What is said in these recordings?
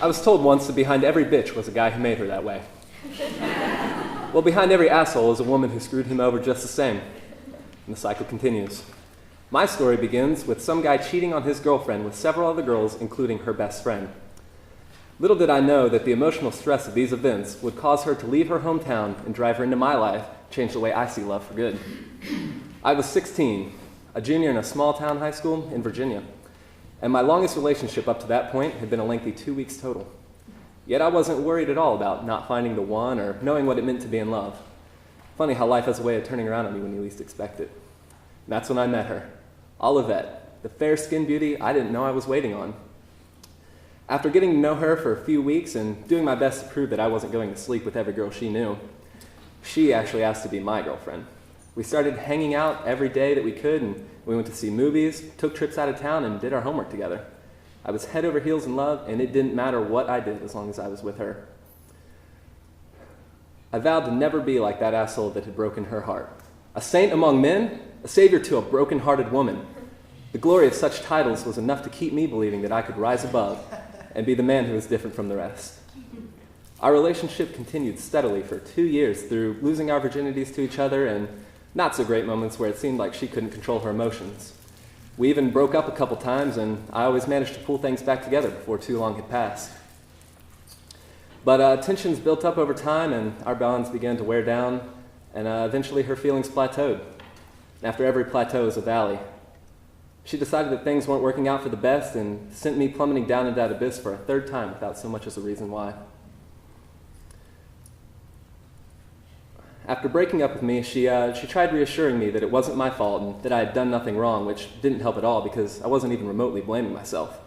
I was told once that behind every bitch was a guy who made her that way. Well, behind every asshole is a woman who screwed him over just the same. And the cycle continues. My story begins with some guy cheating on his girlfriend with several other girls, including her best friend. Little did I know that the emotional stress of these events would cause her to leave her hometown and drive her into my life, change the way I see love for good. I was 16, a junior in a small-town high school in Virginia, and my longest relationship up to that point had been a lengthy 2 weeks total. Yet I wasn't worried at all about not finding the one or knowing what it meant to be in love. Funny how life has a way of turning around on you when you least expect it. And that's when I met her, Olivette, the fair-skinned beauty I didn't know I was waiting on. After getting to know her for a few weeks and doing my best to prove that I wasn't going to sleep with every girl she knew, she actually asked to be my girlfriend. We started hanging out every day that we could, and we went to see movies, took trips out of town, and did our homework together. I was head over heels in love, and it didn't matter what I did as long as I was with her. I vowed to never be like that asshole that had broken her heart. A saint among men, a savior to a broken-hearted woman. The glory of such titles was enough to keep me believing that I could rise above and be the man who was different from the rest. Our relationship continued steadily for 2 years through losing our virginities to each other and not-so-great moments where it seemed like she couldn't control her emotions. We even broke up a couple times, and I always managed to pull things back together before too long had passed. But tensions built up over time, and our bonds began to wear down, and eventually her feelings plateaued. After every plateau is a valley. She decided that things weren't working out for the best and sent me plummeting down into that abyss for a third time without so much as a reason why. After breaking up with me, she tried reassuring me that it wasn't my fault and that I had done nothing wrong, which didn't help at all because I wasn't even remotely blaming myself.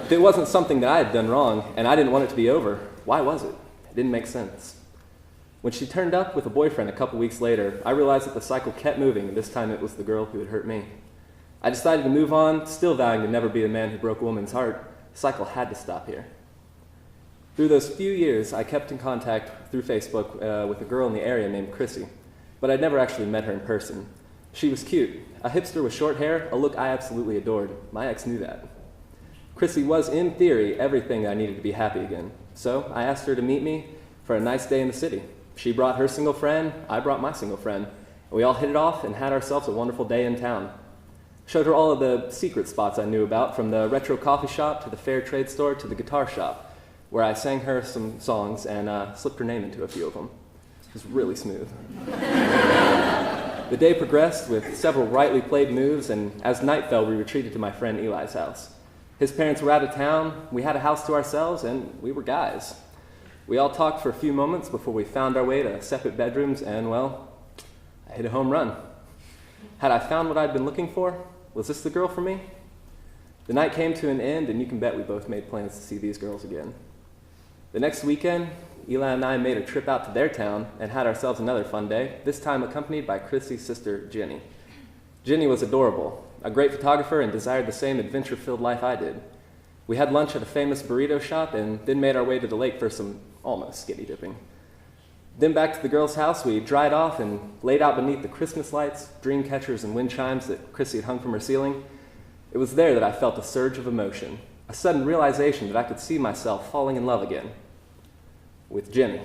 If it wasn't something that I had done wrong and I didn't want it to be over, why was it? It didn't make sense. When she turned up with a boyfriend a couple weeks later, I realized that the cycle kept moving, and this time it was the girl who had hurt me. I decided to move on, still vowing to never be the man who broke a woman's heart. The cycle had to stop here. Through those few years, I kept in contact through Facebook with a girl in the area named Chrissy, but I'd never actually met her in person. She was cute, a hipster with short hair, a look I absolutely adored. My ex knew that. Chrissy was, in theory, everything I needed to be happy again, so I asked her to meet me for a nice day in the city. She brought her single friend, I brought my single friend, and we all hit it off and had ourselves a wonderful day in town. Showed her all of the secret spots I knew about, from the retro coffee shop to the fair trade store to the guitar shop, where I sang her some songs and slipped her name into a few of them. It was really smooth. The day progressed with several rightly played moves, and as night fell, we retreated to my friend Eli's house. His parents were out of town, we had a house to ourselves, and we were guys. We all talked for a few moments before we found our way to separate bedrooms, and, well, I hit a home run. Had I found what I'd been looking for? Was this the girl for me? The night came to an end, and you can bet we both made plans to see these girls again. The next weekend, Eli and I made a trip out to their town and had ourselves another fun day, this time accompanied by Chrissy's sister, Jenny. Jenny was adorable, a great photographer, and desired the same adventure-filled life I did. We had lunch at a famous burrito shop and then made our way to the lake for some almost skinny dipping. Then back to the girls' house, we dried off and laid out beneath the Christmas lights, dream catchers, and wind chimes that Chrissy had hung from her ceiling. It was there that I felt a surge of emotion, a sudden realization that I could see myself falling in love again. With Jenny.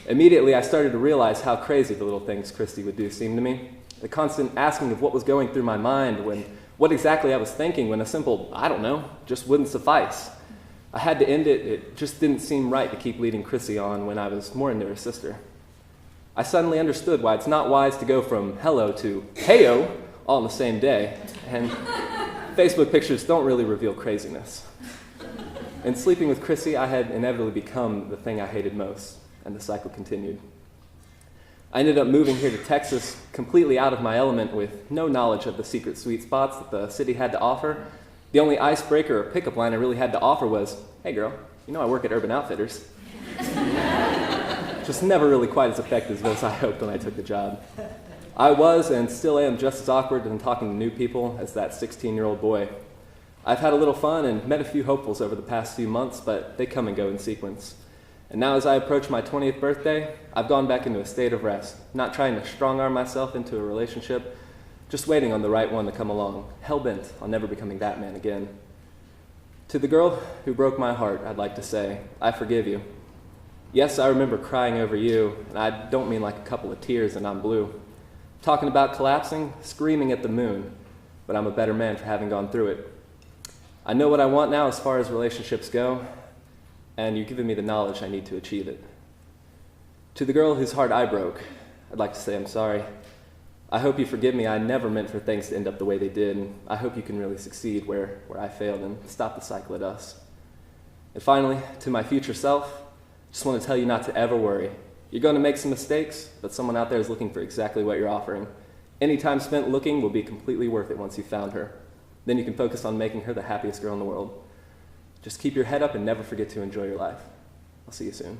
Immediately, I started to realize how crazy the little things Christy would do seemed to me. The constant asking of what was going through my mind, what exactly I was thinking when a simple, I don't know, just wouldn't suffice. I had to end it. It just didn't seem right to keep leading Chrissy on when I was more into her sister. I suddenly understood why it's not wise to go from hello to heyo all in the same day, and Facebook pictures don't really reveal craziness. In sleeping with Chrissy, I had inevitably become the thing I hated most, and the cycle continued. I ended up moving here to Texas completely out of my element with no knowledge of the secret sweet spots that the city had to offer. The only icebreaker or pickup line I really had to offer was, hey girl, you know I work at Urban Outfitters. Just never really quite as effective as I hoped when I took the job. I was and still am just as awkward in talking to new people as that 16-year-old boy. I've had a little fun and met a few hopefuls over the past few months, but they come and go in sequence. And now as I approach my 20th birthday, I've gone back into a state of rest, not trying to strong-arm myself into a relationship, just waiting on the right one to come along, hell-bent on never becoming that man again. To the girl who broke my heart, I'd like to say, I forgive you. Yes, I remember crying over you, and I don't mean like a couple of tears and I'm blue. Talking about collapsing, screaming at the moon, but I'm a better man for having gone through it. I know what I want now as far as relationships go, and you've given me the knowledge I need to achieve it. To the girl whose heart I broke, I'd like to say I'm sorry. I hope you forgive me. I never meant for things to end up the way they did, and I hope you can really succeed where I failed and stop the cycle at us. And finally, to my future self, just want to tell you not to ever worry. You're going to make some mistakes, but someone out there is looking for exactly what you're offering. Any time spent looking will be completely worth it once you've found her. Then you can focus on making her the happiest girl in the world. Just keep your head up and never forget to enjoy your life. I'll see you soon.